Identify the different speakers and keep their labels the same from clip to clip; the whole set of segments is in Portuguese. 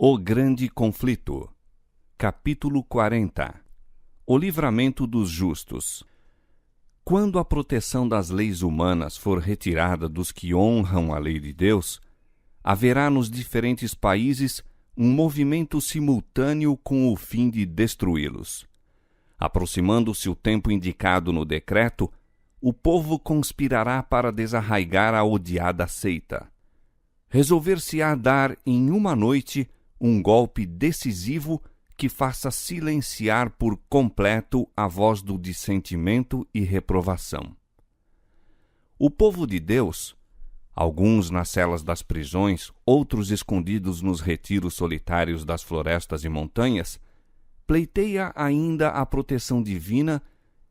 Speaker 1: O grande conflito. Capítulo 40. O livramento dos justos. Quando a proteção das leis humanas for retirada dos que honram a lei de Deus, haverá nos diferentes países um movimento simultâneo com o fim de destruí-los. Aproximando-se o tempo indicado no decreto, o povo conspirará para desarraigar a odiada seita. Resolver-se-á dar em uma noite um golpe decisivo que faça silenciar por completo a voz do dissentimento e reprovação. O povo de Deus, alguns nas celas das prisões, outros escondidos nos retiros solitários das florestas e montanhas, pleiteia ainda a proteção divina,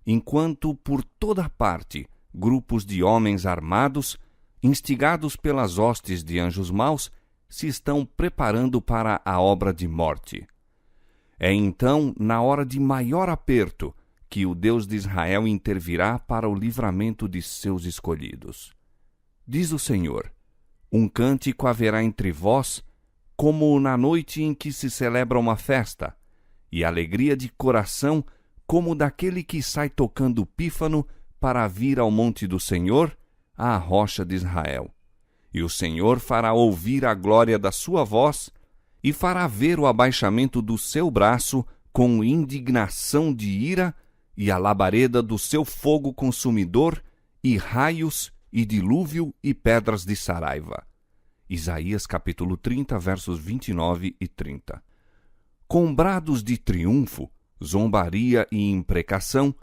Speaker 1: enquanto por toda parte grupos de homens armados, instigados pelas hostes de anjos maus, se estão preparando para a obra de morte. É então, na hora de maior aperto, que o Deus de Israel intervirá para o livramento de seus escolhidos. Diz o Senhor: um cântico haverá entre vós, como na noite em que se celebra uma festa, e alegria de coração, como daquele que sai tocando pífano para vir ao monte do Senhor, à rocha de Israel. E o Senhor fará ouvir a glória da sua voz, e fará ver o abaixamento do seu braço com indignação de ira, e a labareda do seu fogo consumidor, e raios, e dilúvio, e pedras de saraiva. Isaías capítulo 30, versos 29 e 30. Com brados de triunfo, zombaria e imprecação,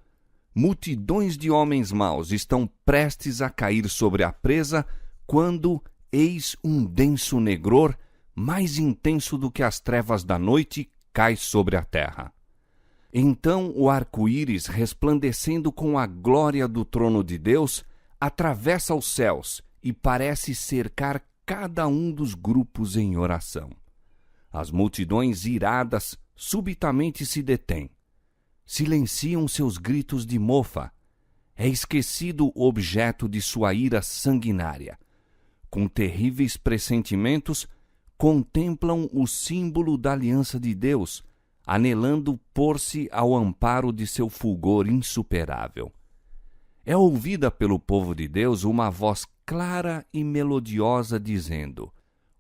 Speaker 1: multidões de homens maus estão prestes a cair sobre a presa, quando eis um denso negror, mais intenso do que as trevas da noite, cai sobre a terra. Então o arco-íris, resplandecendo com a glória do trono de Deus, atravessa os céus e parece cercar cada um dos grupos em oração. As multidões iradas subitamente se detêm. Silenciam seus gritos de mofa. É esquecido o objeto de sua ira sanguinária. Com terríveis pressentimentos, contemplam o símbolo da aliança de Deus, anelando pôr-se ao amparo de seu fulgor insuperável. É ouvida pelo povo de Deus uma voz clara e melodiosa dizendo: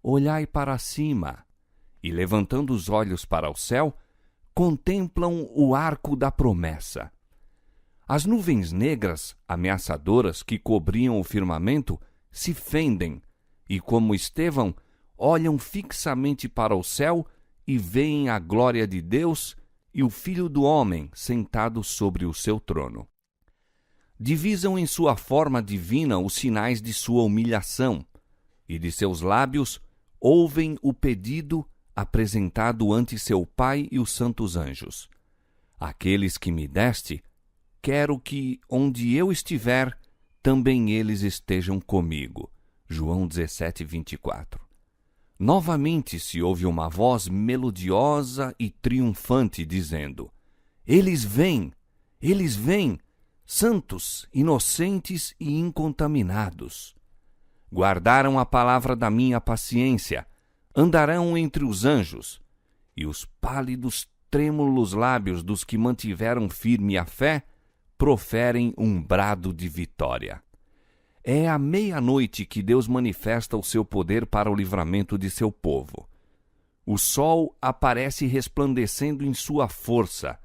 Speaker 1: olhai para cima, e levantando os olhos para o céu, contemplam o arco da promessa. As nuvens negras, ameaçadoras, que cobriam o firmamento, se fendem, e como Estevão, olham fixamente para o céu e veem a glória de Deus e o Filho do Homem sentado sobre o seu trono. Divisam em sua forma divina os sinais de sua humilhação, e de seus lábios ouvem o pedido apresentado ante seu Pai e os santos anjos. Aqueles que me deste, quero que, onde eu estiver, também eles estejam comigo. João 17, 24. Novamente se ouve uma voz melodiosa e triunfante dizendo: eles vêm, santos, inocentes e incontaminados. Guardaram a palavra da minha paciência, andarão entre os anjos, e os pálidos, trêmulos lábios dos que mantiveram firme a fé proferem um brado de vitória. É à meia-noite que Deus manifesta o seu poder para o livramento de seu povo. O sol aparece resplandecendo em sua força.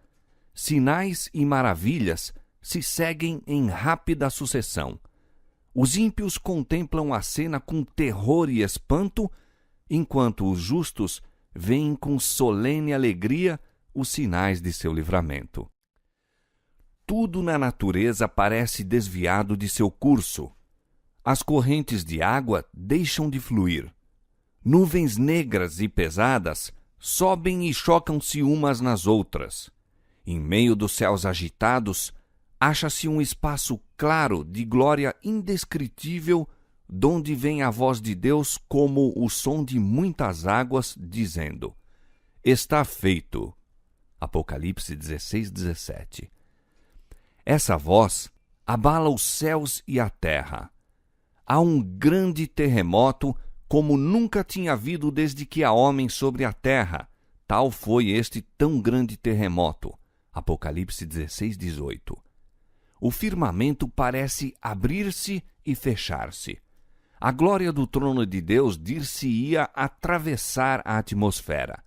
Speaker 1: Sinais e maravilhas se seguem em rápida sucessão. Os ímpios contemplam a cena com terror e espanto, enquanto os justos veem com solene alegria os sinais de seu livramento. Tudo na natureza parece desviado de seu curso. As correntes de água deixam de fluir. Nuvens negras e pesadas sobem e chocam-se umas nas outras. Em meio dos céus agitados, acha-se um espaço claro de glória indescritível, donde vem a voz de Deus como o som de muitas águas, dizendo: está feito. Apocalipse 16, 17. Essa voz abala os céus e a terra. Há um grande terremoto como nunca tinha havido desde que há homem sobre a terra. Tal foi este tão grande terremoto. Apocalipse 16:18. O firmamento parece abrir-se e fechar-se. A glória do trono de Deus dir-se-ia atravessar a atmosfera.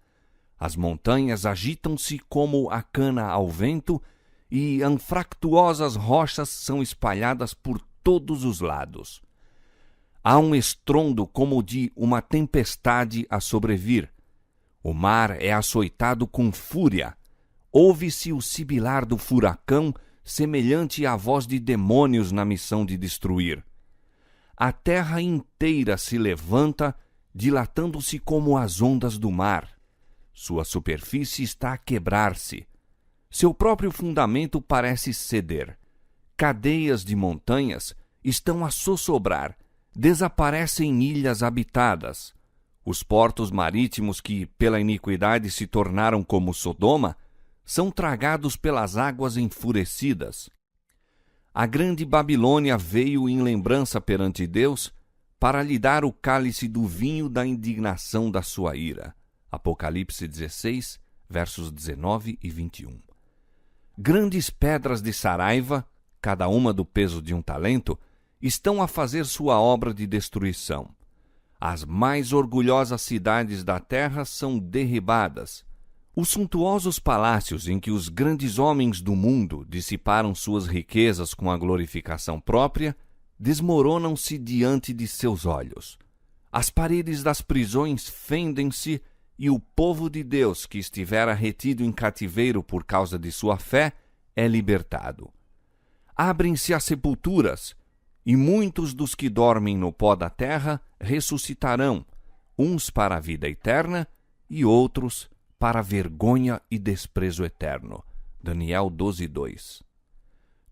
Speaker 1: As montanhas agitam-se como a cana ao vento e anfractuosas rochas são espalhadas por todos os lados. Há um estrondo como de uma tempestade a sobrevir. O mar é açoitado com fúria. Ouve-se o sibilar do furacão, semelhante à voz de demônios na missão de destruir. A terra inteira se levanta, dilatando-se como as ondas do mar. Sua superfície está a quebrar-se. Seu próprio fundamento parece ceder. Cadeias de montanhas estão a sossobrar. Desaparecem ilhas habitadas. Os portos marítimos que, pela iniquidade, se tornaram como Sodoma, são tragados pelas águas enfurecidas. A grande Babilônia veio em lembrança perante Deus para lhe dar o cálice do vinho da indignação da sua ira. Apocalipse 16, versos 19 e 21. Grandes pedras de Saraiva, cada uma do peso de um talento, estão a fazer sua obra de destruição. As mais orgulhosas cidades da terra são derribadas. Os suntuosos palácios em que os grandes homens do mundo dissiparam suas riquezas com a glorificação própria, desmoronam-se diante de seus olhos. As paredes das prisões fendem-se e o povo de Deus que estivera retido em cativeiro por causa de sua fé é libertado. Abrem-se as sepulturas, e muitos dos que dormem no pó da terra ressuscitarão, uns para a vida eterna e outros para a vergonha e desprezo eterno. Daniel 12:2.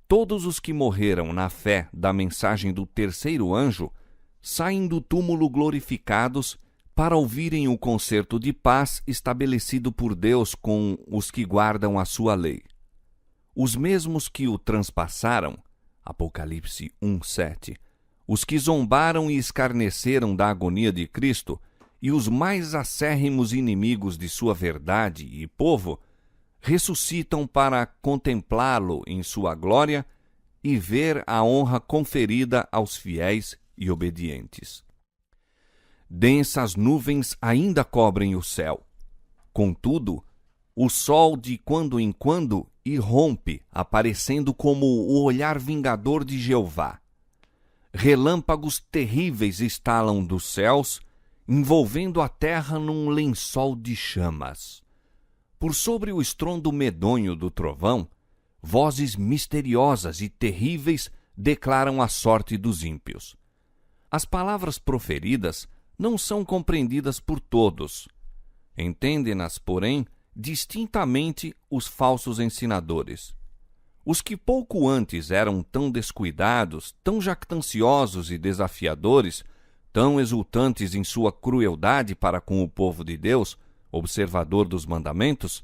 Speaker 1: Todos os que morreram na fé da mensagem do terceiro anjo saem do túmulo glorificados para ouvirem o concerto de paz estabelecido por Deus com os que guardam a sua lei. Os mesmos que o transpassaram, Apocalipse 1:7, os que zombaram e escarneceram da agonia de Cristo, e os mais acérrimos inimigos de sua verdade e povo, ressuscitam para contemplá-lo em sua glória e ver a honra conferida aos fiéis e obedientes. Densas nuvens ainda cobrem o céu. Contudo, o sol de quando em quando irrompe, aparecendo como o olhar vingador de Jeová. Relâmpagos terríveis estalam dos céus, envolvendo a terra num lençol de chamas. Por sobre o estrondo medonho do trovão, vozes misteriosas e terríveis declaram a sorte dos ímpios. As palavras proferidas não são compreendidas por todos. Entendem-nas, porém, distintamente os falsos ensinadores. Os que pouco antes eram tão descuidados, tão jactanciosos e desafiadores, tão exultantes em sua crueldade para com o povo de Deus, observador dos mandamentos,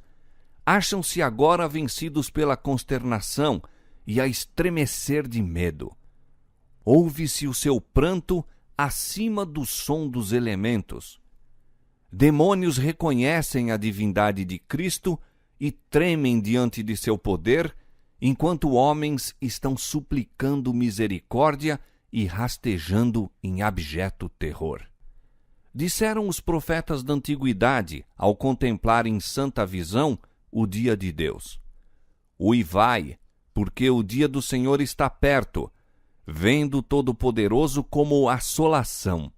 Speaker 1: acham-se agora vencidos pela consternação e a estremecer de medo. Ouve-se o seu pranto acima do som dos elementos. Demônios reconhecem a divindade de Cristo e tremem diante de seu poder, enquanto homens estão suplicando misericórdia e rastejando em abjeto terror. Disseram os profetas da antiguidade, ao contemplar em santa visão o dia de Deus: Uivai, porque o dia do Senhor está perto, vendo o Todo-Poderoso como assolação.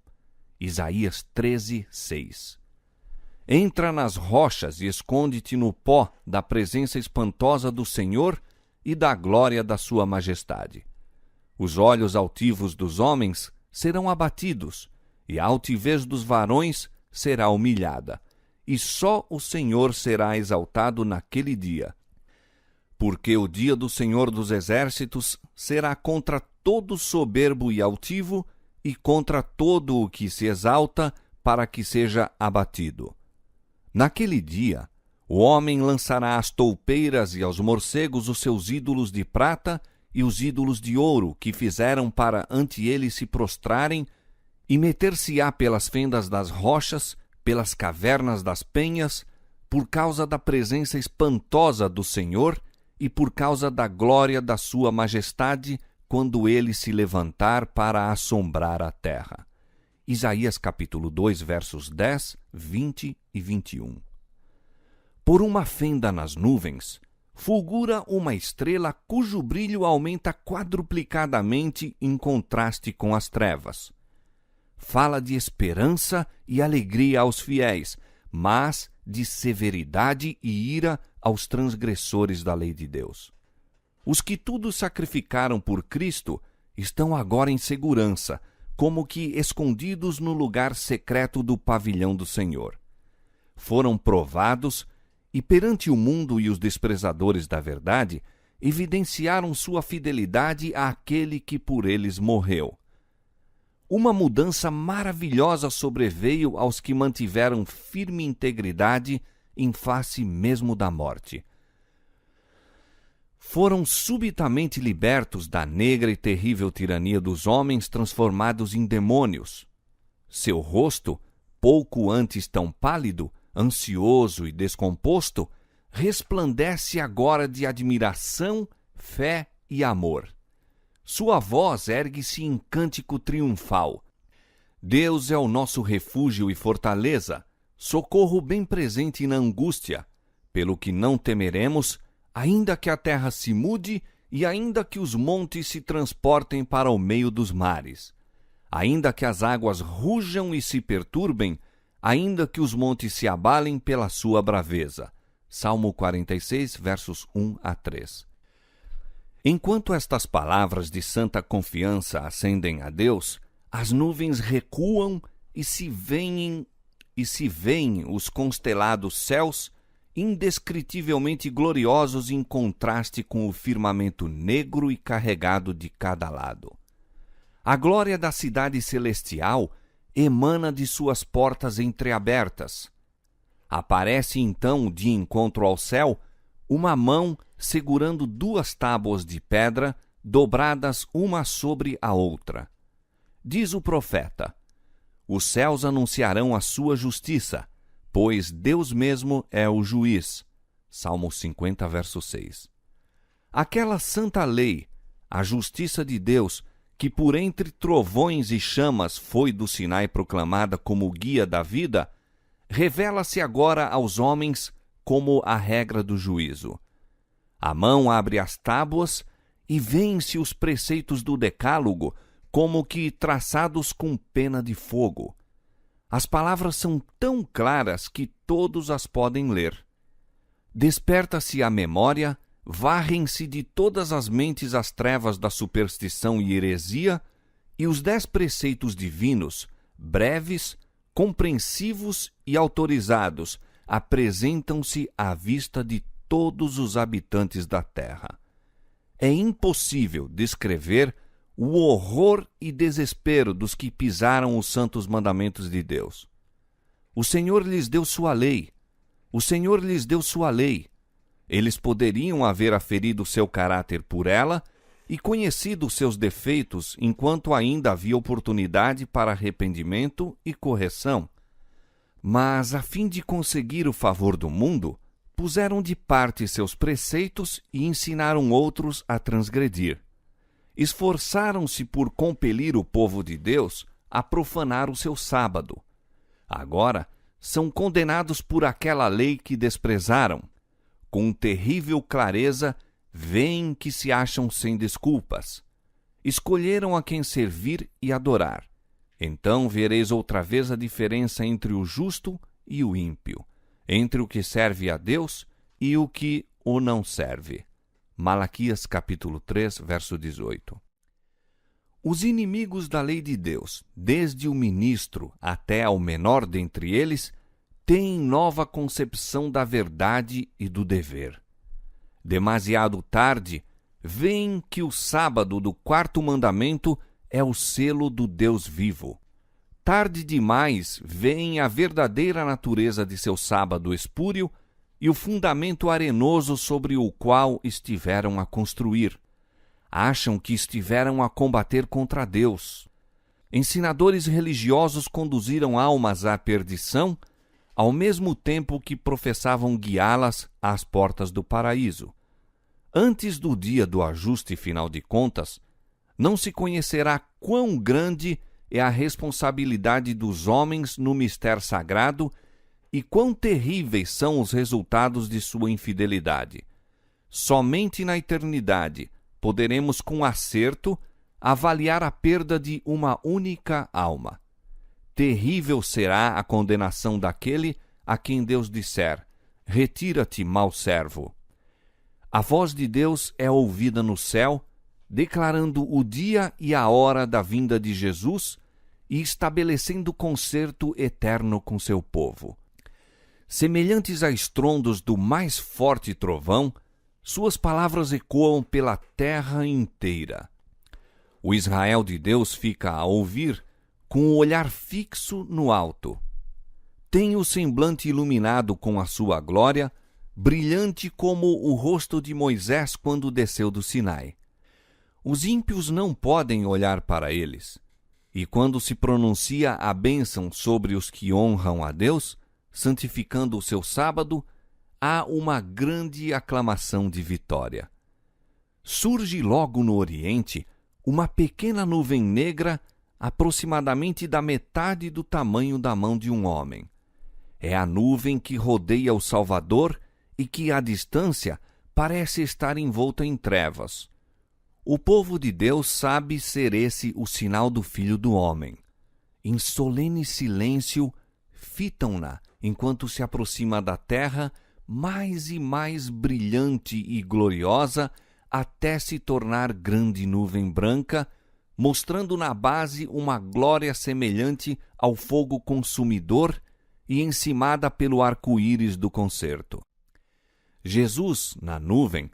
Speaker 1: Isaías 13:6. Entra nas rochas e esconde-te no pó da presença espantosa do Senhor e da glória da sua majestade. Os olhos altivos dos homens serão abatidos, e a altivez dos varões será humilhada, e só o Senhor será exaltado naquele dia. Porque o dia do Senhor dos Exércitos será contra todo soberbo e altivo, e contra todo o que se exalta, para que seja abatido. Naquele dia, o homem lançará às toupeiras e aos morcegos os seus ídolos de prata e os ídolos de ouro que fizeram para ante ele se prostrarem, e meter-se-á pelas fendas das rochas, pelas cavernas das penhas, por causa da presença espantosa do Senhor e por causa da glória da sua majestade, quando ele se levantar para assombrar a terra. Isaías capítulo 2, versos 10, 20 e 21. Por uma fenda nas nuvens, fulgura uma estrela cujo brilho aumenta quadruplicadamente em contraste com as trevas. Fala de esperança e alegria aos fiéis, mas de severidade e ira aos transgressores da lei de Deus. Os que tudo sacrificaram por Cristo estão agora em segurança, como que escondidos no lugar secreto do pavilhão do Senhor. Foram provados e perante o mundo e os desprezadores da verdade, evidenciaram sua fidelidade àquele que por eles morreu. Uma mudança maravilhosa sobreveio aos que mantiveram firme integridade em face mesmo da morte. Foram subitamente libertos da negra e terrível tirania dos homens transformados em demônios. Seu rosto, pouco antes tão pálido, ansioso e descomposto, resplandece agora de admiração, fé e amor. Sua voz ergue-se em cântico triunfal. Deus é o nosso refúgio e fortaleza, socorro bem presente na angústia, pelo que não temeremos, ainda que a terra se mude e ainda que os montes se transportem para o meio dos mares, ainda que as águas rujam e se perturbem, ainda que os montes se abalem pela sua braveza. Salmo 46, versos 1 a 3. Enquanto estas palavras de santa confiança ascendem a Deus, as nuvens recuam e se veem os constelados céus, indescritivelmente gloriosos em contraste com o firmamento negro e carregado de cada lado. A glória da cidade celestial emana de suas portas entreabertas. Aparece então, de encontro ao céu, uma mão segurando duas tábuas de pedra dobradas uma sobre a outra. Diz o profeta: os céus anunciarão a sua justiça, pois Deus mesmo é o juiz. Salmo 50, verso 6. Aquela santa lei, a justiça de Deus, que por entre trovões e chamas foi do Sinai proclamada como guia da vida, revela-se agora aos homens como a regra do juízo. A mão abre as tábuas e vêem-se os preceitos do Decálogo como que traçados com pena de fogo. As palavras são tão claras que todos as podem ler. Desperta-se a memória, varrem-se de todas as mentes as trevas da superstição e heresia, e os 10 preceitos divinos, breves, compreensivos e autorizados, apresentam-se à vista de todos os habitantes da terra. É impossível descrever o horror e desespero dos que pisaram os santos mandamentos de Deus. O Senhor lhes deu sua lei. O Senhor lhes deu sua lei. Eles poderiam haver aferido seu caráter por ela e conhecido seus defeitos enquanto ainda havia oportunidade para arrependimento e correção. Mas, a fim de conseguir o favor do mundo, puseram de parte seus preceitos e ensinaram outros a transgredir. Esforçaram-se por compelir o povo de Deus a profanar o seu sábado. Agora são condenados por aquela lei que desprezaram. Com terrível clareza, veem que se acham sem desculpas. Escolheram a quem servir e adorar. Então vereis outra vez a diferença entre o justo e o ímpio, entre o que serve a Deus e o que o não serve. Malaquias capítulo 3, verso 18. Os inimigos da lei de Deus, desde o ministro até ao menor dentre eles, têm nova concepção da verdade e do dever. Demasiado tarde, veem que o sábado do 4º mandamento é o selo do Deus vivo. Tarde demais, veem a verdadeira natureza de seu sábado espúrio e o fundamento arenoso sobre o qual estiveram a construir. Acham que estiveram a combater contra Deus. Ensinadores religiosos conduziram almas à perdição, ao mesmo tempo que professavam guiá-las às portas do paraíso. Antes do dia do ajuste final de contas, não se conhecerá quão grande é a responsabilidade dos homens no mistério sagrado e quão terríveis são os resultados de sua infidelidade. Somente na eternidade poderemos com acerto avaliar a perda de uma única alma. Terrível será a condenação daquele a quem Deus disser: retira-te, mau servo. A voz de Deus é ouvida no céu, declarando o dia e a hora da vinda de Jesus e estabelecendo concerto eterno com seu povo. Semelhantes a estrondos do mais forte trovão, suas palavras ecoam pela terra inteira. O Israel de Deus fica a ouvir com o olhar fixo no alto. Tem o semblante iluminado com a sua glória, brilhante como o rosto de Moisés quando desceu do Sinai. Os ímpios não podem olhar para eles, e quando se pronuncia a bênção sobre os que honram a Deus, santificando o seu sábado, há uma grande aclamação de vitória. Surge logo no Oriente uma pequena nuvem negra, aproximadamente da metade do tamanho da mão de um homem. É a nuvem que rodeia o Salvador e que, à distância, parece estar envolta em trevas. O povo de Deus sabe ser esse o sinal do Filho do Homem. Em solene silêncio, fitam-na enquanto se aproxima da terra, mais e mais brilhante e gloriosa, até se tornar grande nuvem branca, mostrando na base uma glória semelhante ao fogo consumidor e encimada pelo arco-íris do concerto. Jesus, na nuvem,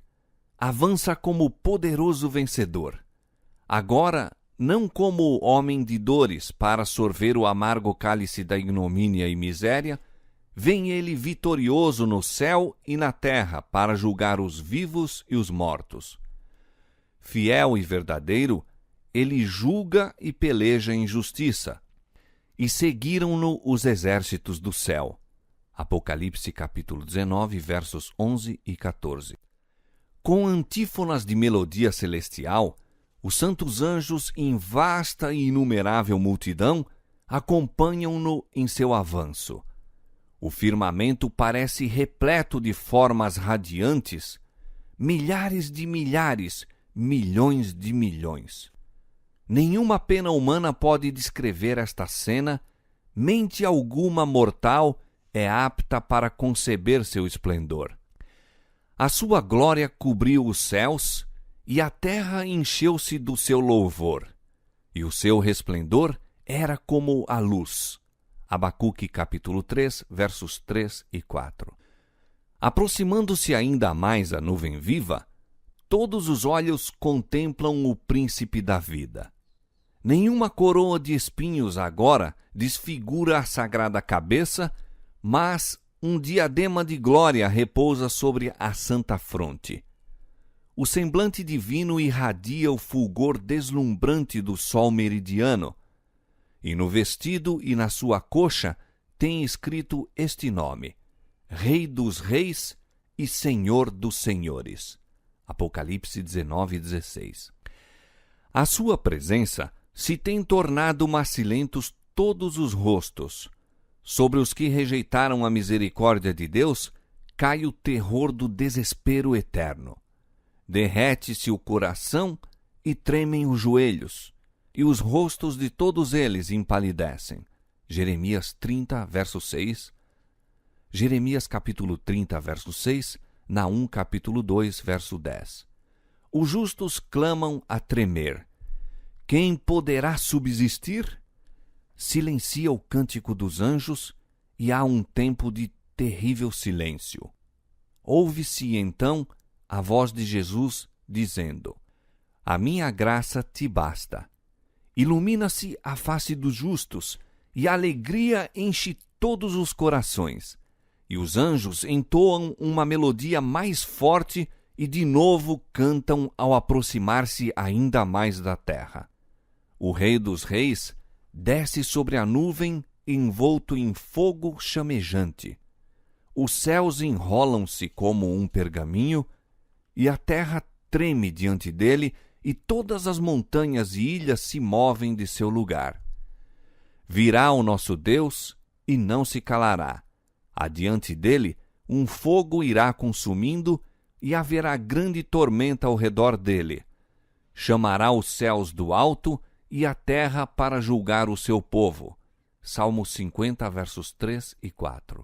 Speaker 1: avança como poderoso vencedor. Agora, não como homem de dores para sorver o amargo cálice da ignomínia e miséria, vem ele vitorioso no céu e na terra para julgar os vivos e os mortos. Fiel e verdadeiro, ele julga e peleja em justiça. E seguiram-no os exércitos do céu. Apocalipse capítulo 19, versos 11 e 14. Com antífonas de melodia celestial, os santos anjos, em vasta e inumerável multidão, acompanham-no em seu avanço. O firmamento parece repleto de formas radiantes, milhares de milhares, milhões de milhões. Nenhuma pena humana pode descrever esta cena, mente alguma mortal é apta para conceber seu esplendor. A sua glória cobriu os céus, e a terra encheu-se do seu louvor, e o seu resplendor era como a luz. Abacuque capítulo 3, versos 3 e 4. Aproximando-se ainda mais a nuvem viva, todos os olhos contemplam o príncipe da vida. Nenhuma coroa de espinhos agora desfigura a sagrada cabeça, mas um diadema de glória repousa sobre a santa fronte. O semblante divino irradia o fulgor deslumbrante do sol meridiano, e no vestido e na sua coxa tem escrito este nome: Rei dos Reis e Senhor dos Senhores. Apocalipse 19, 16. A sua presença se tem tornado macilentos todos os rostos. Sobre os que rejeitaram a misericórdia de Deus, cai o terror do desespero eterno. Derrete-se o coração e tremem os joelhos, e os rostos de todos eles empalidecem. Jeremias 30, verso 6. Jeremias capítulo 30, verso 6. Naum capítulo 2, verso 10. Os justos clamam a tremer. Quem poderá subsistir? Silencia o cântico dos anjos e há um tempo de terrível silêncio. Ouve-se então a voz de Jesus dizendo: A minha graça te basta. Ilumina-se a face dos justos e a alegria enche todos os corações. E os anjos entoam uma melodia mais forte e de novo cantam ao aproximar-se ainda mais da terra. O Rei dos Reis desce sobre a nuvem envolto em fogo chamejante. Os céus enrolam-se como um pergaminho, e a terra treme diante dele, e todas as montanhas e ilhas se movem de seu lugar. Virá o nosso Deus e não se calará. Adiante dele, um fogo irá consumindo, e haverá grande tormenta ao redor dele. Chamará os céus do alto e a terra para julgar o seu povo. Salmo 50, versos 3 e 4.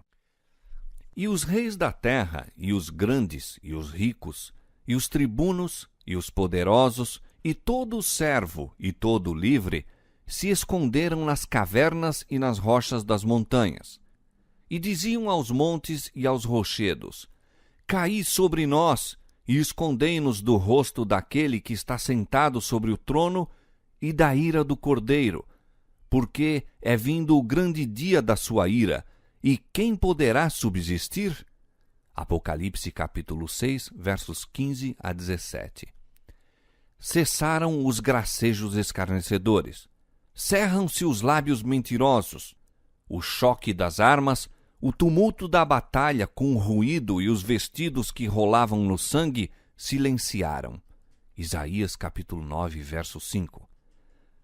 Speaker 1: E os reis da terra, e os grandes, e os ricos, e os tribunos, e os poderosos, e todo servo, e todo livre, se esconderam nas cavernas e nas rochas das montanhas. E diziam aos montes e aos rochedos: Caí sobre nós, e escondei-nos do rosto daquele que está sentado sobre o trono e da ira do Cordeiro, porque é vindo o grande dia da sua ira, e quem poderá subsistir? Apocalipse capítulo 6, versos 15 a 17. Cessaram os gracejos escarnecedores, cerram-se os lábios mentirosos, o choque das armas, o tumulto da batalha com o ruído e os vestidos que rolavam no sangue silenciaram. Isaías capítulo 9, verso 5.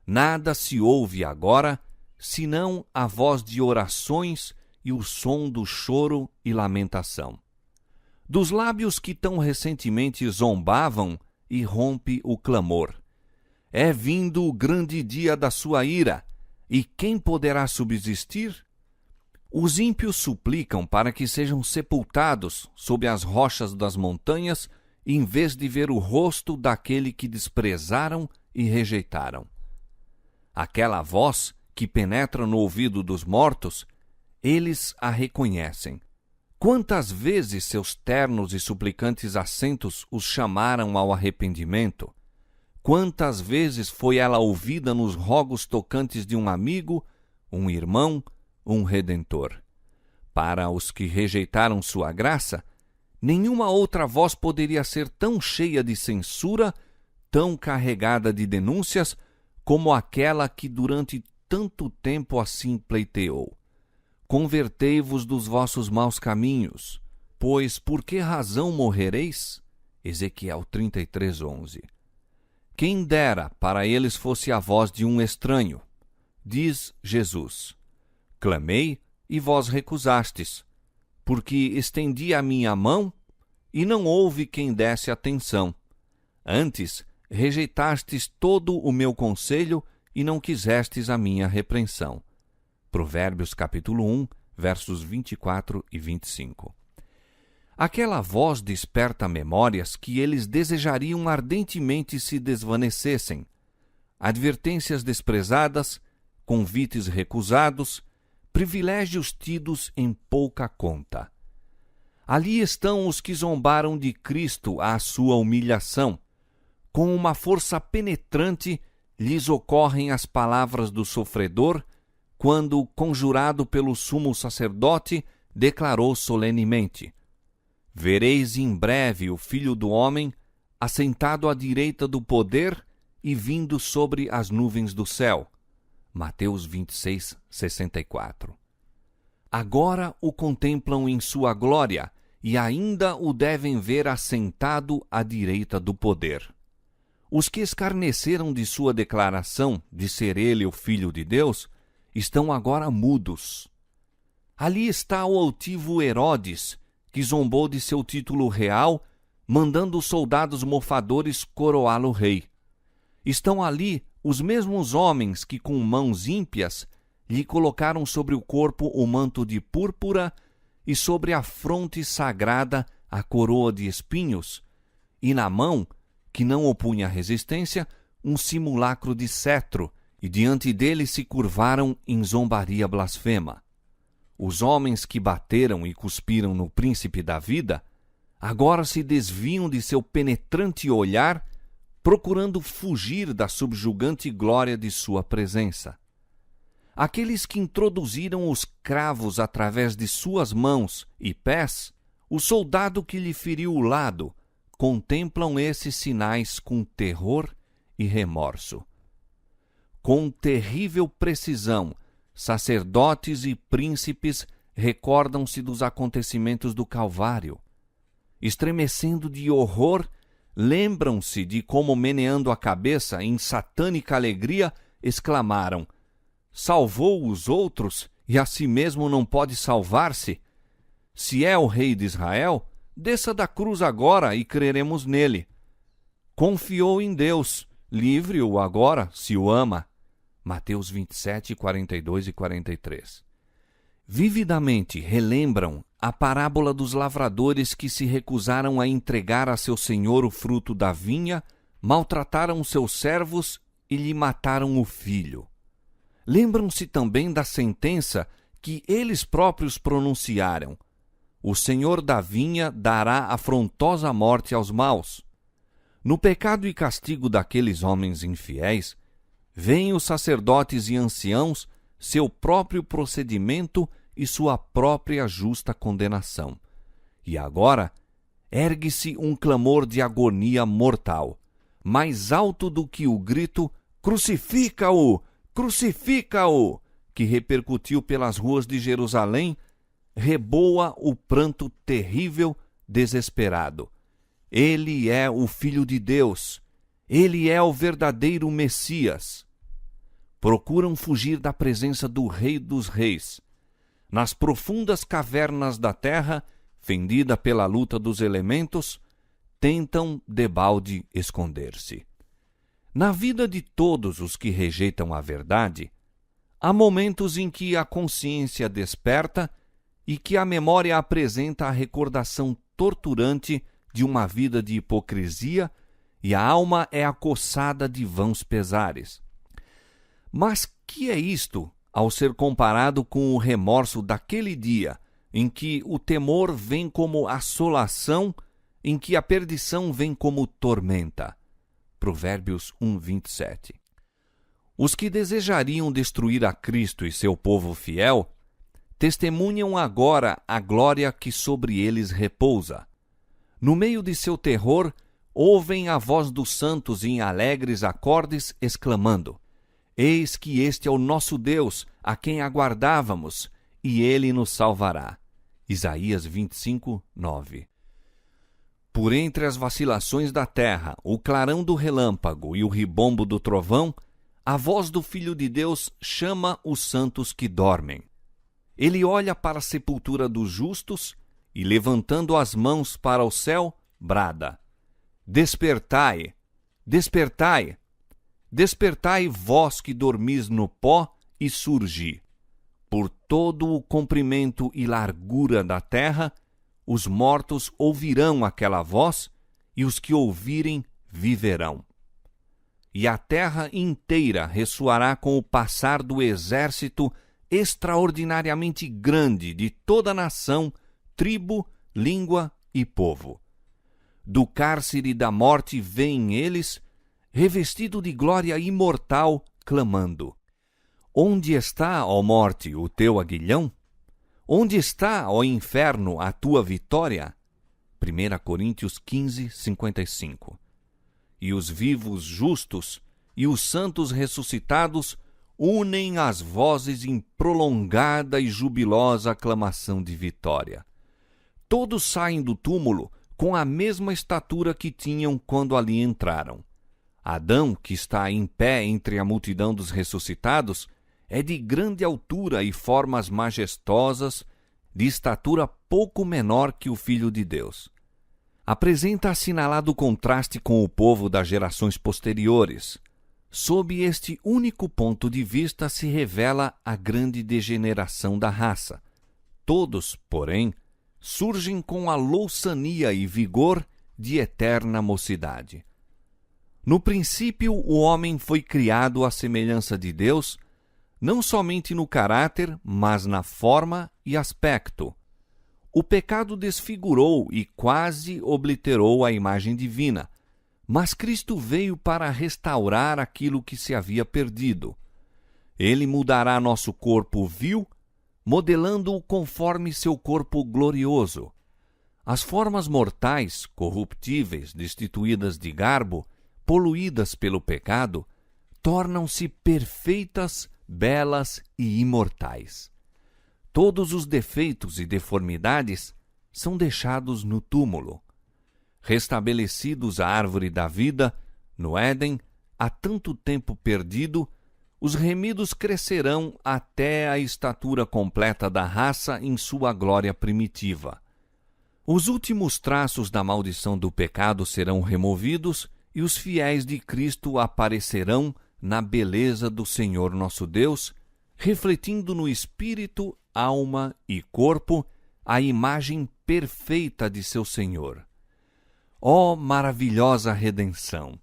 Speaker 1: Nada se ouve agora, senão a voz de orações e o som do choro e lamentação. Dos lábios que tão recentemente zombavam, irrompe o clamor. É vindo o grande dia da sua ira, e quem poderá subsistir? Os ímpios suplicam para que sejam sepultados sob as rochas das montanhas, em vez de ver o rosto daquele que desprezaram e rejeitaram. Aquela voz que penetra no ouvido dos mortos, eles a reconhecem. Quantas vezes seus ternos e suplicantes assentos os chamaram ao arrependimento? Quantas vezes foi ela ouvida nos rogos tocantes de um amigo, um irmão, um redentor? Para os que rejeitaram sua graça, nenhuma outra voz poderia ser tão cheia de censura, tão carregada de denúncias, como aquela que durante tanto tempo assim pleiteou. Convertei-vos dos vossos maus caminhos, pois por que razão morrereis? Ezequiel 33, 11. Quem dera para eles fosse a voz de um estranho. Diz Jesus: Clamei e vós recusastes, porque estendi a minha mão e não houve quem desse atenção. Antes, rejeitastes todo o meu conselho e não quisestes a minha repreensão. Provérbios capítulo 1, versos 24 e 25. Aquela voz desperta memórias que eles desejariam ardentemente se desvanecessem. Advertências desprezadas, convites recusados, privilégios tidos em pouca conta. Ali estão os que zombaram de Cristo à sua humilhação. Com uma força penetrante, lhes ocorrem as palavras do sofredor, quando, conjurado pelo sumo sacerdote, declarou solenemente: Vereis em breve o Filho do Homem, assentado à direita do poder e vindo sobre as nuvens do céu. Mateus 26, 64. Agora o contemplam em sua glória e ainda o devem ver assentado à direita do poder. Os que escarneceram de sua declaração de ser ele o Filho de Deus estão agora mudos. Ali está o altivo Herodes, que zombou de seu título real, mandando os soldados mofadores coroá-lo rei. Estão ali os mesmos homens que com mãos ímpias lhe colocaram sobre o corpo o manto de púrpura e sobre a fronte sagrada a coroa de espinhos, e na mão, que não opunha resistência, um simulacro de cetro, e diante dele se curvaram em zombaria blasfema. Os homens que bateram e cuspiram no príncipe da vida, agora se desviam de seu penetrante olhar, procurando fugir da subjugante glória de sua presença. Aqueles que introduziram os cravos através de suas mãos e pés, o soldado que lhe feriu o lado, contemplam esses sinais com terror e remorso. Com terrível precisão, sacerdotes e príncipes recordam-se dos acontecimentos do Calvário. Estremecendo de horror, lembram-se de como, meneando a cabeça em satânica alegria, exclamaram: salvou os outros e a si mesmo não pode salvar-se? Se é o rei de Israel, desça da cruz agora e creremos nele. Confiou em Deus, livre-o agora, se o ama. Mateus 27, 42 e 43. Vividamente relembram a parábola dos lavradores que se recusaram a entregar a seu senhor o fruto da vinha, maltrataram seus servos e lhe mataram o filho. Lembram-se também da sentença que eles próprios pronunciaram: o senhor da vinha dará afrontosa morte aos maus. No pecado e castigo daqueles homens infiéis, veem os sacerdotes e anciãos seu próprio procedimento e sua própria justa condenação. E agora ergue-se um clamor de agonia mortal, mais alto do que o grito "Crucifica-o! Crucifica-o!", que repercutiu pelas ruas de Jerusalém. Reboa o pranto terrível, desesperado. Ele é o Filho de Deus. Ele é o verdadeiro Messias. Procuram fugir da presença do Rei dos Reis. Nas profundas cavernas da terra, fendida pela luta dos elementos, tentam debalde esconder-se. Na vida de todos os que rejeitam a verdade, há momentos em que a consciência desperta e que a memória apresenta a recordação torturante de uma vida de hipocrisia e a alma é acossada de vãos pesares. Mas que é isto ao ser comparado com o remorso daquele dia em que o temor vem como assolação, em que a perdição vem como tormenta? Provérbios 1:27. Os que desejariam destruir a Cristo e seu povo fiel testemunham agora a glória que sobre eles repousa. No meio de seu terror, ouvem a voz dos santos em alegres acordes, exclamando: eis que este é o nosso Deus, a quem aguardávamos, e ele nos salvará. Isaías 25:9. Por entre as vacilações da terra, o clarão do relâmpago e o ribombo do trovão, a voz do Filho de Deus chama os santos que dormem. Ele olha para a sepultura dos justos e, levantando as mãos para o céu, brada: despertai, despertai, despertai vós que dormis no pó, e surgi. Por todo o comprimento e largura da terra, os mortos ouvirão aquela voz, e os que ouvirem viverão. E a terra inteira ressoará com o passar do exército extraordinariamente grande de toda nação, tribo, língua e povo. Do cárcere da morte vêm eles, revestido de glória imortal, clamando: onde está, ó morte, o teu aguilhão? Onde está, ó inferno, a tua vitória? 1 Coríntios 15:55. E os vivos justos e os santos ressuscitados unem as vozes em prolongada e jubilosa aclamação de vitória. Todos saem do túmulo com a mesma estatura que tinham quando ali entraram. Adão, que está em pé entre a multidão dos ressuscitados, é de grande altura e formas majestosas, de estatura pouco menor que o Filho de Deus. Apresenta assinalado contraste com o povo das gerações posteriores. Sob este único ponto de vista se revela a grande degeneração da raça. Todos, porém, surgem com a louçania e vigor de eterna mocidade. No princípio, o homem foi criado à semelhança de Deus, não somente no caráter, mas na forma e aspecto. O pecado desfigurou e quase obliterou a imagem divina, mas Cristo veio para restaurar aquilo que se havia perdido. Ele mudará nosso corpo vil, modelando-o conforme seu corpo glorioso. As formas mortais, corruptíveis, destituídas de garbo, poluídas pelo pecado, tornam-se perfeitas, belas e imortais. Todos os defeitos e deformidades são deixados no túmulo. Restabelecidos à árvore da vida, no Éden, há tanto tempo perdido, os remidos crescerão até a estatura completa da raça em sua glória primitiva. Os últimos traços da maldição do pecado serão removidos e os fiéis de Cristo aparecerão na beleza do Senhor nosso Deus, refletindo no espírito, alma e corpo a imagem perfeita de seu Senhor. Ó maravilhosa redenção!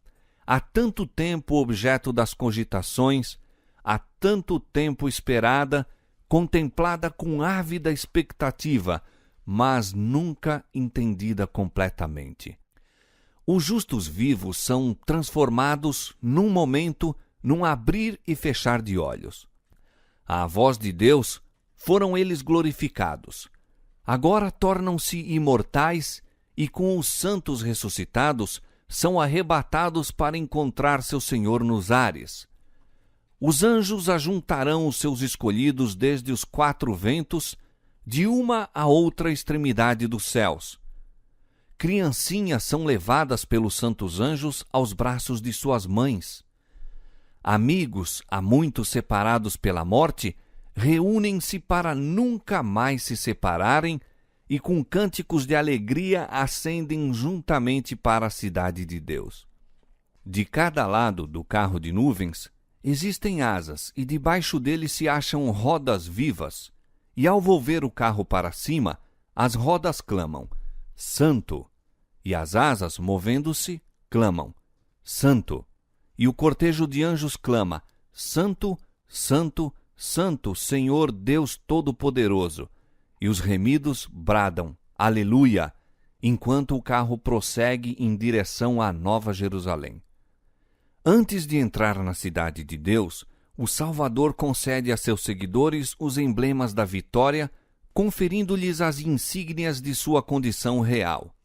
Speaker 1: Há tanto tempo objeto das cogitações, há tanto tempo esperada, contemplada com ávida expectativa, mas nunca entendida completamente. Os justos vivos são transformados num momento, num abrir e fechar de olhos. À voz de Deus, foram eles glorificados. Agora tornam-se imortais e, com os santos ressuscitados, são arrebatados para encontrar seu Senhor nos ares. Os anjos ajuntarão os seus escolhidos desde os 4 ventos, de uma a outra extremidade dos céus. Criancinhas são levadas pelos santos anjos aos braços de suas mães. Amigos, há muito separados pela morte, reúnem-se para nunca mais se separarem e com cânticos de alegria ascendem juntamente para a cidade de Deus. De cada lado do carro de nuvens existem asas e debaixo dele se acham rodas vivas. E ao volver o carro para cima, as rodas clamam, Santo! E as asas, movendo-se, clamam, Santo! E o cortejo de anjos clama, Santo, Santo, Santo, Senhor Deus Todo-Poderoso. E os remidos bradam, Aleluia! Enquanto o carro prossegue em direção à Nova Jerusalém. Antes de entrar na cidade de Deus, o Salvador concede a seus seguidores os emblemas da vitória, conferindo-lhes as insígnias de sua condição real.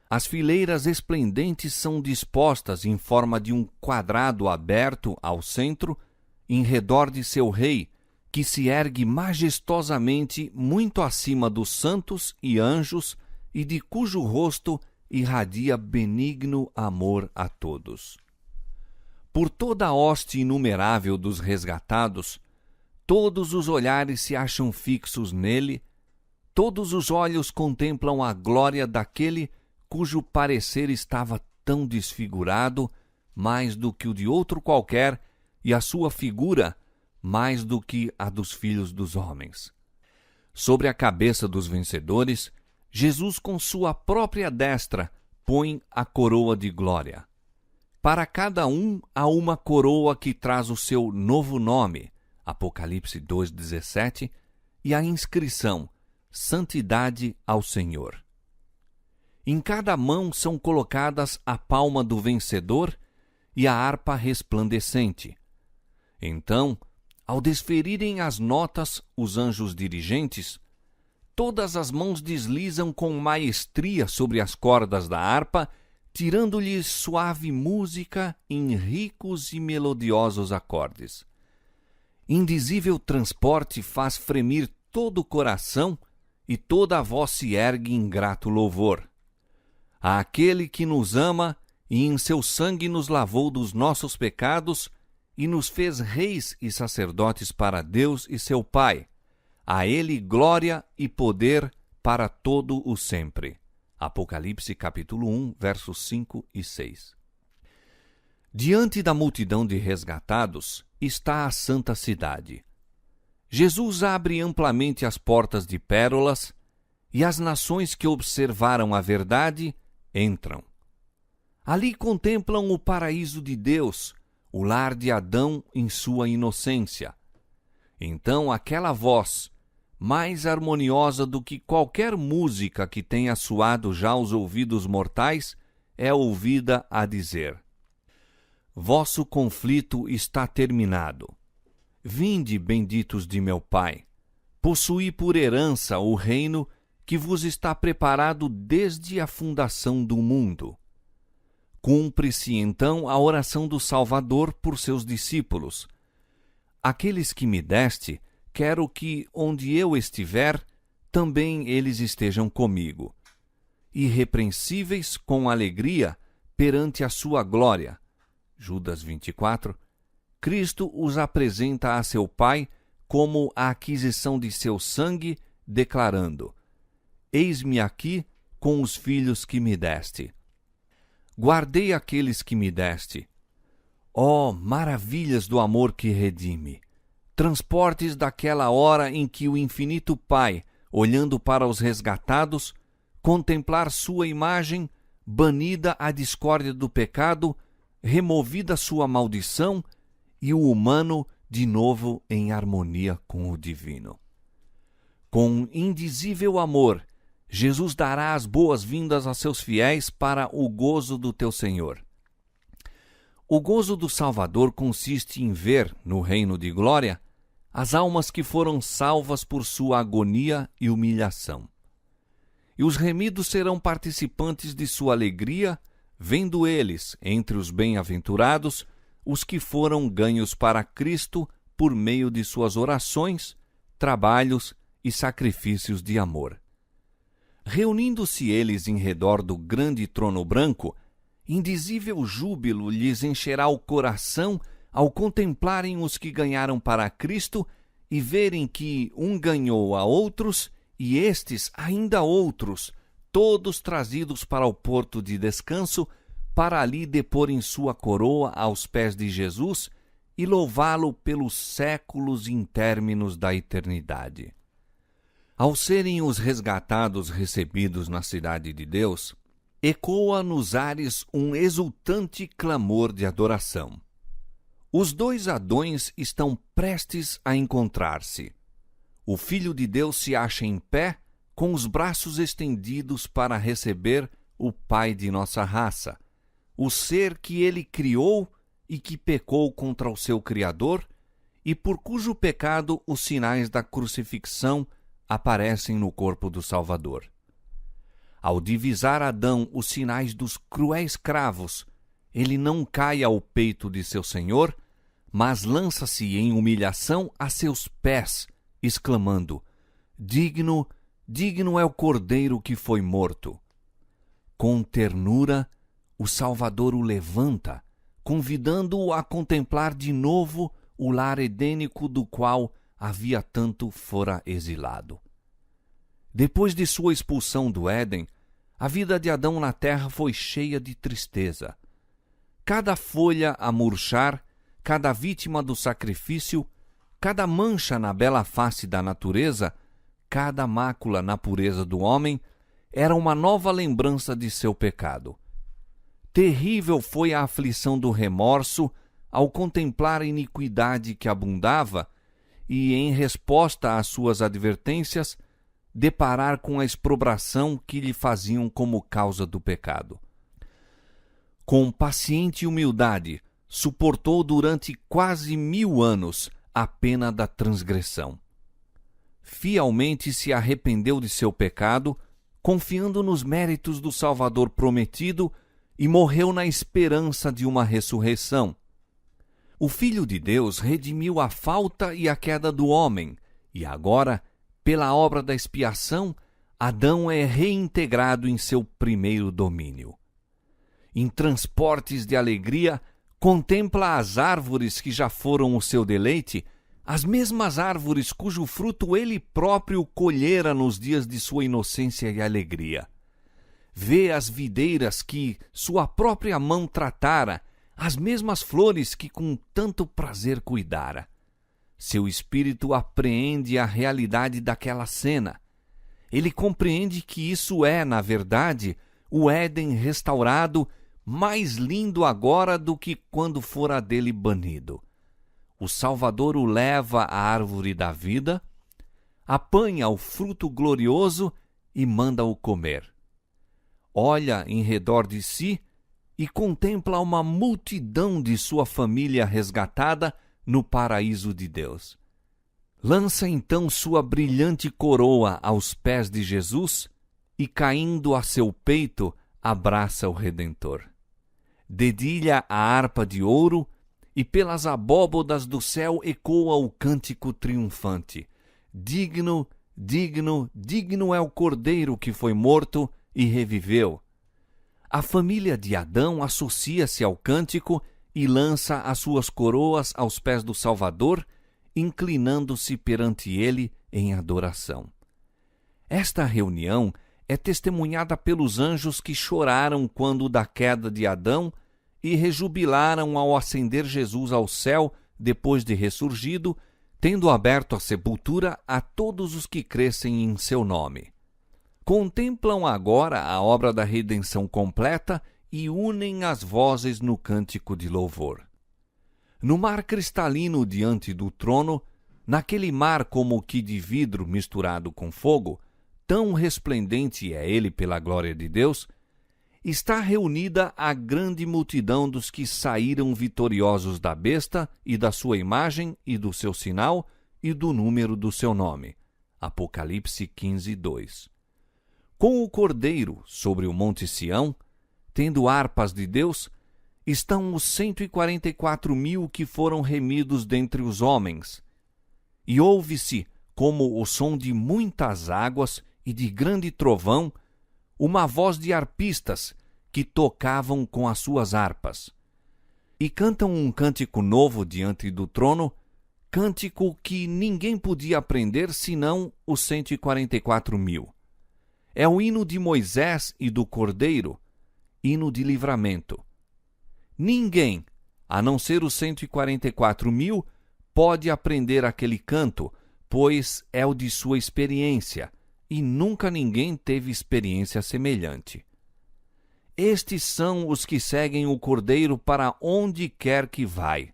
Speaker 1: As fileiras esplendentes são dispostas em forma de um quadrado aberto ao centro, em redor de seu rei, que se ergue majestosamente muito acima dos santos e anjos e de cujo rosto irradia benigno amor a todos. Por toda a hoste inumerável dos resgatados, todos os olhares se acham fixos nele, todos os olhos contemplam a glória daquele cujo parecer estava tão desfigurado, mais do que o de outro qualquer, e a sua figura, mais do que a dos filhos dos homens. Sobre a cabeça dos vencedores, Jesus com sua própria destra põe a coroa de glória. Para cada um há uma coroa que traz o seu novo nome, Apocalipse 2,17, e a inscrição, Santidade ao Senhor. Em cada mão são colocadas a palma do vencedor e a harpa resplandecente. Então, ao desferirem as notas, os anjos dirigentes, todas as mãos deslizam com maestria sobre as cordas da harpa, tirando-lhes suave música em ricos e melodiosos acordes. Indizível transporte faz fremir todo o coração e toda a voz se ergue em grato louvor. Àquele que nos ama e em seu sangue nos lavou dos nossos pecados e nos fez reis e sacerdotes para Deus e seu Pai. A ele glória e poder para todo o sempre. Apocalipse capítulo 1, versos 5 e 6. Diante da multidão de resgatados está a santa cidade. Jesus abre amplamente as portas de pérolas e as nações que observaram a verdade entram. Ali contemplam o paraíso de Deus, o lar de Adão em sua inocência. Então aquela voz, mais harmoniosa do que qualquer música que tenha soado já aos ouvidos mortais, é ouvida a dizer: Vosso conflito está terminado. Vinde, benditos de meu Pai, possuí por herança o reino que vos está preparado desde a fundação do mundo. Cumpre-se então a oração do Salvador por seus discípulos. Aqueles que me deste, quero que, onde eu estiver, também eles estejam comigo. Irrepreensíveis com alegria perante a sua glória. Judas 24. Cristo os apresenta a seu Pai como a aquisição de seu sangue, declarando: Eis-me aqui com os filhos que me deste. Guardei aqueles que me deste. Ó, maravilhas do amor que redime! Transportes daquela hora em que o infinito Pai, olhando para os resgatados, contemplar sua imagem, banida a discórdia do pecado, removida sua maldição, e o humano de novo em harmonia com o divino. Com indizível amor, Jesus dará as boas-vindas a seus fiéis para o gozo do teu Senhor. O gozo do Salvador consiste em ver, no reino de glória, as almas que foram salvas por sua agonia e humilhação. E os remidos serão participantes de sua alegria, vendo eles, entre os bem-aventurados, os que foram ganhos para Cristo por meio de suas orações, trabalhos e sacrifícios de amor. Reunindo-se eles em redor do grande trono branco, indizível júbilo lhes encherá o coração ao contemplarem os que ganharam para Cristo e verem que um ganhou a outros e estes ainda outros, todos trazidos para o porto de descanso, para ali deporem sua coroa aos pés de Jesus e louvá-lo pelos séculos intérminos da eternidade. Ao serem os resgatados recebidos na cidade de Deus, ecoa nos ares um exultante clamor de adoração. Os dois Adões estão prestes a encontrar-se. O Filho de Deus se acha em pé, com os braços estendidos para receber o Pai de nossa raça, o ser que ele criou e que pecou contra o seu Criador, e por cujo pecado os sinais da crucifixão aparecem no corpo do Salvador. Ao divisar Adão os sinais dos cruéis cravos, ele não cai ao peito de seu Senhor, mas lança-se em humilhação a seus pés, exclamando: Digno, digno é o Cordeiro que foi morto. Com ternura, o Salvador o levanta, convidando-o a contemplar de novo o lar edênico do qual havia tanto fora exilado. Depois de sua expulsão do Éden, a vida de Adão na terra foi cheia de tristeza. Cada folha a murchar, cada vítima do sacrifício, cada mancha na bela face da natureza, cada mácula na pureza do homem, era uma nova lembrança de seu pecado. Terrível foi a aflição do remorso ao contemplar a iniquidade que abundava e, em resposta às suas advertências, deparar com a exprobração que lhe faziam como causa do pecado. Com paciente humildade, suportou durante quase 1000 anos a pena da transgressão. Fielmente se arrependeu de seu pecado, confiando nos méritos do Salvador prometido, e morreu na esperança de uma ressurreição. O Filho de Deus redimiu a falta e a queda do homem, e agora, pela obra da expiação, Adão é reintegrado em seu primeiro domínio. Em transportes de alegria, contempla as árvores que já foram o seu deleite, as mesmas árvores cujo fruto ele próprio colhera nos dias de sua inocência e alegria. Vê as videiras que sua própria mão tratara, as mesmas flores que com tanto prazer cuidara. Seu espírito apreende a realidade daquela cena. Ele compreende que isso é, na verdade, o Éden restaurado, mais lindo agora do que quando fora dele banido. O Salvador o leva à árvore da vida, apanha o fruto glorioso e manda-o comer. Olha em redor de si e contempla uma multidão de sua família resgatada no paraíso de Deus. Lança então sua brilhante coroa aos pés de Jesus e, caindo a seu peito, abraça o Redentor. dedilha a harpa de ouro, e pelas abóbodas do céu ecoa o cântico triunfante. Digno, digno, digno é o Cordeiro que foi morto e reviveu. A família de Adão associa-se ao cântico e lança as suas coroas aos pés do Salvador, inclinando-se perante ele em adoração. Esta reunião é testemunhada pelos anjos que choraram quando da queda de Adão e rejubilaram ao ascender Jesus ao céu depois de ressurgido, tendo aberto a sepultura a todos os que crescem em seu nome. Contemplam agora a obra da redenção completa e unem as vozes no cântico de louvor. No mar cristalino diante do trono, naquele mar como que de vidro misturado com fogo, tão resplendente é ele pela glória de Deus, está reunida a grande multidão dos que saíram vitoriosos da besta e da sua imagem e do seu sinal e do número do seu nome. Apocalipse 15:2. Com o Cordeiro sobre o monte Sião, tendo harpas de Deus, estão os 144.000 que foram remidos dentre os homens. E ouve-se, como o som de muitas águas e de grande trovão, uma voz de harpistas que tocavam com as suas harpas. E cantam um cântico novo diante do trono, cântico que ninguém podia aprender senão os 144.000. É o hino de Moisés e do Cordeiro, hino de livramento. Ninguém, a não ser os 144.000, pode aprender aquele canto, pois é o de sua experiência, e nunca ninguém teve experiência semelhante. Estes são os que seguem o Cordeiro para onde quer que vai.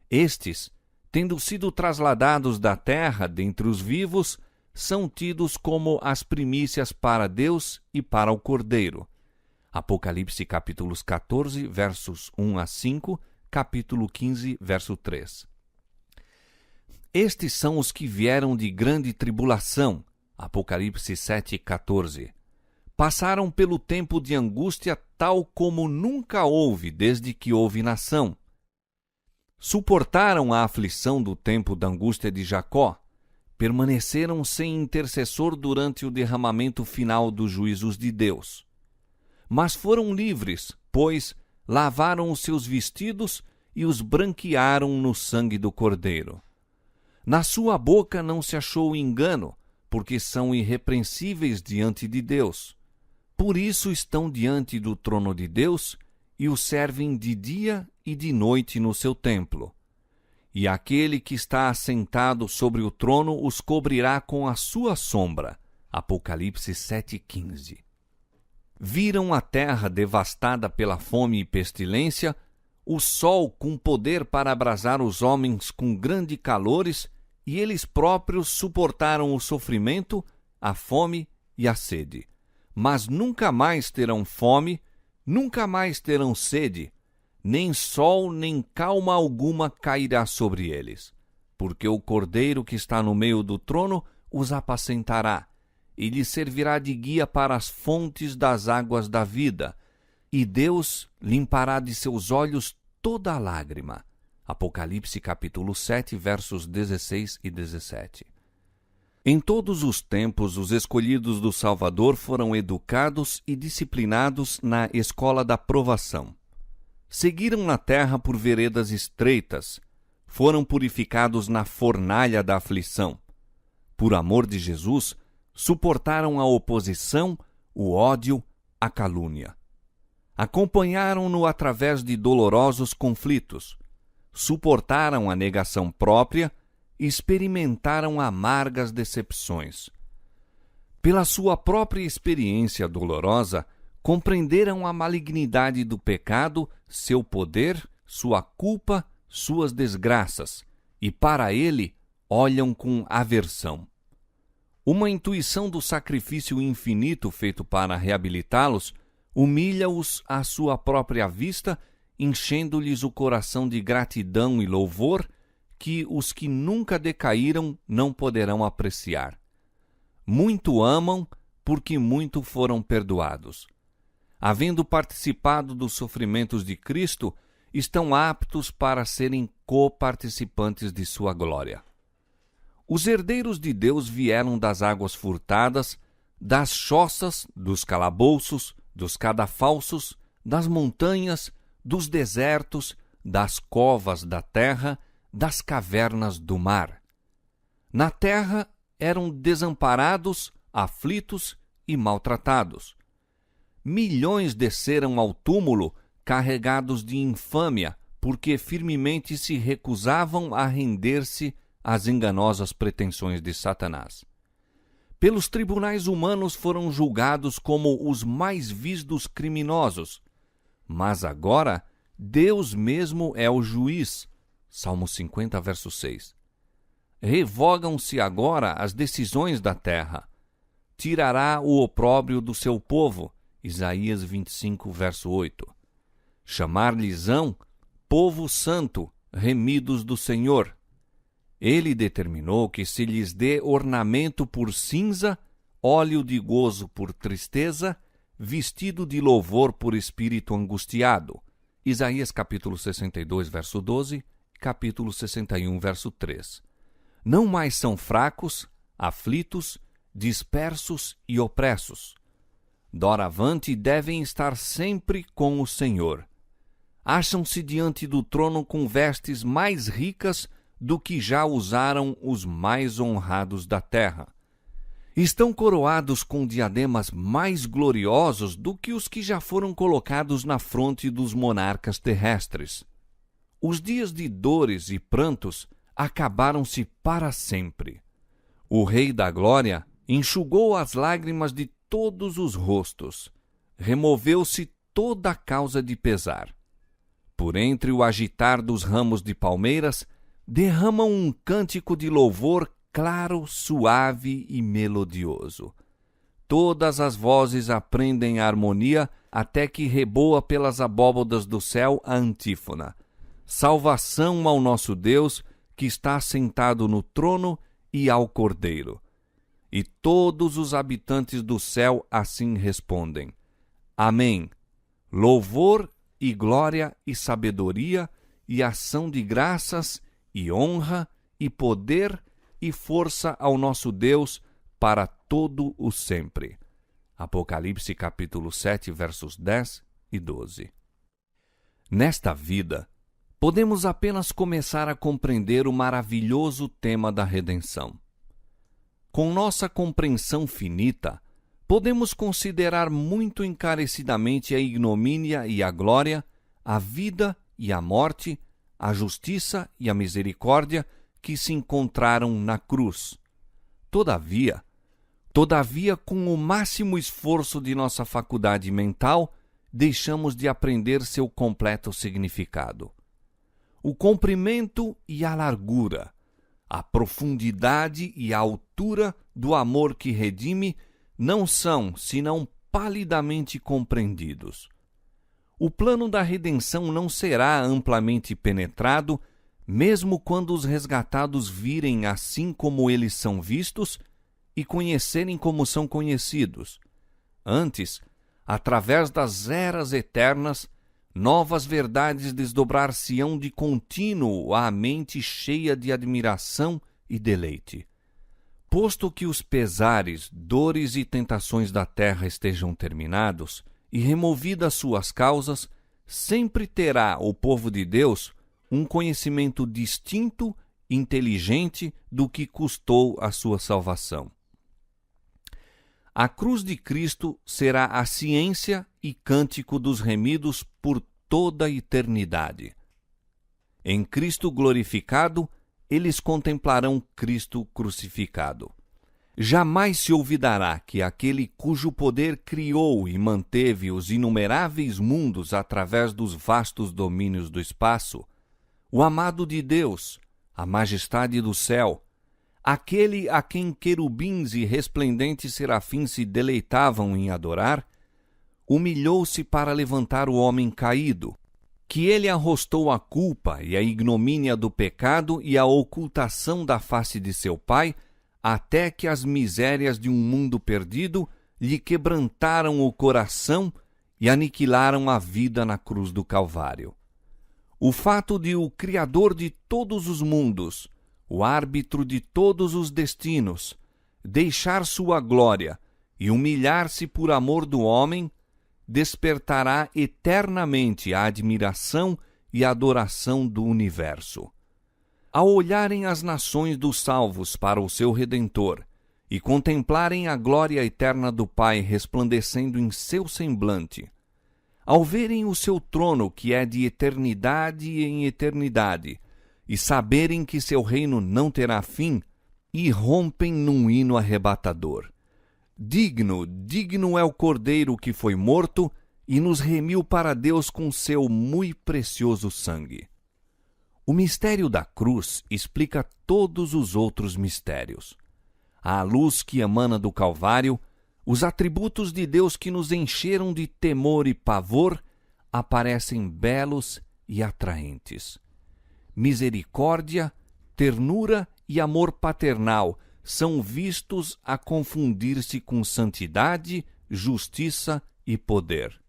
Speaker 1: Estes, tendo sido trasladados da terra dentre os vivos, são tidos como as primícias para Deus e para o Cordeiro. Apocalipse capítulos 14, versos 1 a 5, capítulo 15, verso 3. Estes são os que vieram de grande tribulação. Apocalipse 7, 14. Passaram pelo tempo de angústia tal como nunca houve desde que houve nação. Suportaram a aflição do tempo da angústia de Jacó. Permaneceram sem intercessor durante o derramamento final dos juízos de Deus. Mas foram livres, pois lavaram os seus vestidos e os branquearam no sangue do Cordeiro. Na sua boca não se achou engano, porque são irrepreensíveis diante de Deus. Por isso estão diante do trono de Deus e o servem de dia e de noite no seu templo. E aquele que está assentado sobre o trono os cobrirá com a sua sombra. Apocalipse 7,15. Viram a terra devastada pela fome e pestilência, o sol com poder para abrasar os homens com grandes calores, e eles próprios suportaram o sofrimento, a fome e a sede. Mas nunca mais terão fome, nunca mais terão sede, nem sol nem calma alguma cairá sobre eles, porque o Cordeiro que está no meio do trono os apacentará, e lhes servirá de guia para as fontes das águas da vida, e Deus limpará de seus olhos toda lágrima. Apocalipse capítulo 7, versos 16 e 17. Em todos os tempos, os escolhidos do Salvador foram educados e disciplinados na escola da provação. Seguiram na terra por veredas estreitas, foram purificados na fornalha da aflição. Por amor de Jesus, suportaram a oposição, o ódio, a calúnia. Acompanharam-no através de dolorosos conflitos, suportaram a negação própria e experimentaram amargas decepções. Pela sua própria experiência dolorosa, compreenderam a malignidade do pecado, seu poder, sua culpa, suas desgraças, e para ele olham com aversão. Uma intuição do sacrifício infinito feito para reabilitá-los humilha-os à sua própria vista, enchendo-lhes o coração de gratidão e louvor que os que nunca decaíram não poderão apreciar. Muito amam, porque muito foram perdoados. havendo participado dos sofrimentos de Cristo, estão aptos para serem coparticipantes de sua glória. Os herdeiros de Deus vieram das águas furtadas, das choças, dos calabouços, dos cadafalsos, das montanhas, dos desertos, das covas da terra, das cavernas do mar. Na terra eram desamparados, aflitos e maltratados. Milhões desceram ao túmulo carregados de infâmia, porque firmemente se recusavam a render-se às enganosas pretensões de Satanás. Pelos tribunais humanos foram julgados como os mais vis dos criminosos, mas agora Deus mesmo é o juiz. Salmo 50, verso 6. Revogam-se agora as decisões da terra. Tirará o opróbrio do seu povo. Isaías 25, verso 8. Chamar-lhes-ão povo santo, remidos do Senhor. Ele determinou que se lhes dê ornamento por cinza, óleo de gozo por tristeza, vestido de louvor por espírito angustiado. Isaías capítulo 62, verso 12, capítulo 61, verso 3. Não mais são fracos, aflitos, dispersos e opressos. Doravante devem estar sempre com o Senhor. Acham-se diante do trono com vestes mais ricas do que já usaram os mais honrados da terra. Estão coroados com diademas mais gloriosos do que os que já foram colocados na fronte dos monarcas terrestres. Os dias de dores e prantos acabaram-se para sempre. O Rei da Glória enxugou as lágrimas de todos os rostos. Removeu-se toda a causa de pesar. Por entre o agitar dos ramos de palmeiras, derramam um cântico de louvor claro, suave e melodioso. Todas as vozes aprendem a harmonia até que reboa pelas abóbadas do céu a antífona. Salvação ao nosso Deus, que está sentado no trono, e ao Cordeiro. E todos os habitantes do céu assim respondem. Amém. Louvor e glória e sabedoria e ação de graças e honra e poder e força ao nosso Deus para todo o sempre. Apocalipse capítulo 7, versos 10 e 12. Nesta vida, podemos apenas começar a compreender o maravilhoso tema da redenção. Com nossa compreensão finita, podemos considerar muito encarecidamente a ignomínia e a glória, a vida e a morte, a justiça e a misericórdia que se encontraram na cruz. Todavia, com o máximo esforço de nossa faculdade mental, deixamos de aprender seu completo significado. O comprimento e a largura, a profundidade e a altura do amor que redime não são, senão palidamente compreendidos. O plano da redenção não será amplamente penetrado, mesmo quando os resgatados virem assim como eles são vistos e conhecerem como são conhecidos. Antes, através das eras eternas, novas verdades desdobrar-se-ão de contínuo à mente cheia de admiração e deleite. Posto que os pesares, dores e tentações da terra estejam terminados e removidas suas causas, sempre terá o povo de Deus um conhecimento distinto, inteligente do que custou a sua salvação. A cruz de Cristo será a ciência e cântico dos remidos por toda a eternidade. Em Cristo glorificado, eles contemplarão Cristo crucificado. Jamais se olvidará que aquele cujo poder criou e manteve os inumeráveis mundos através dos vastos domínios do espaço, o amado de Deus, a majestade do céu, aquele a quem querubins e resplendentes serafins se deleitavam em adorar, humilhou-se para levantar o homem caído, que ele arrostou a culpa e a ignomínia do pecado e a ocultação da face de seu Pai, até que as misérias de um mundo perdido lhe quebrantaram o coração e aniquilaram a vida na cruz do Calvário. O fato de o Criador de todos os mundos, o árbitro de todos os destinos, deixar sua glória e humilhar-se por amor do homem, despertará eternamente a admiração e adoração do universo. Ao olharem as nações dos salvos para o seu Redentor e contemplarem a glória eterna do Pai resplandecendo em seu semblante, ao verem o seu trono que é de eternidade em eternidade, e saberem que seu reino não terá fim, irrompem num hino arrebatador. Digno, digno é o Cordeiro que foi morto e nos remiu para Deus com seu muito precioso sangue. O mistério da cruz explica todos os outros mistérios. À luz que emana do Calvário, os atributos de Deus que nos encheram de temor e pavor aparecem belos e atraentes. Misericórdia, ternura e amor paternal são vistos a confundir-se com santidade, justiça e poder.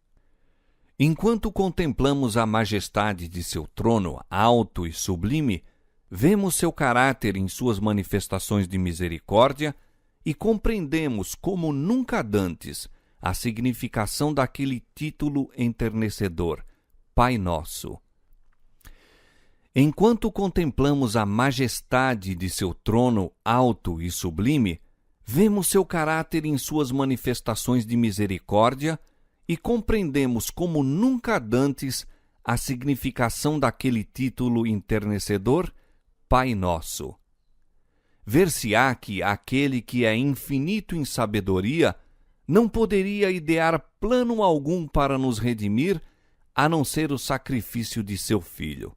Speaker 1: Enquanto contemplamos a majestade de seu trono alto e sublime, vemos seu caráter em suas manifestações de misericórdia e compreendemos como nunca dantes a significação daquele título enternecedor, Pai Nosso. Enquanto contemplamos a majestade de seu trono alto e sublime, vemos seu caráter em suas manifestações de misericórdia e compreendemos como nunca dantes a significação daquele título enternecedor, Pai Nosso. Ver-se-á que aquele que é infinito em sabedoria não poderia idear plano algum para nos redimir, a não ser o sacrifício de seu Filho.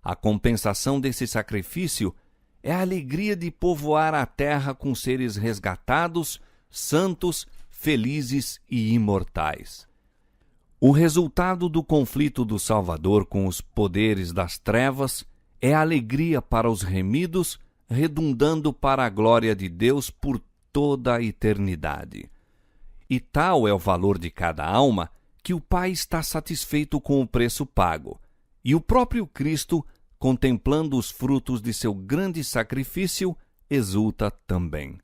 Speaker 1: A compensação desse sacrifício é a alegria de povoar a terra com seres resgatados, santos, felizes e imortais. O resultado do conflito do Salvador com os poderes das trevas é a alegria para os remidos, redundando para a glória de Deus por toda a eternidade. E tal é o valor de cada alma que o Pai está satisfeito com o preço pago, e o próprio Cristo, contemplando os frutos de seu grande sacrifício, exulta também.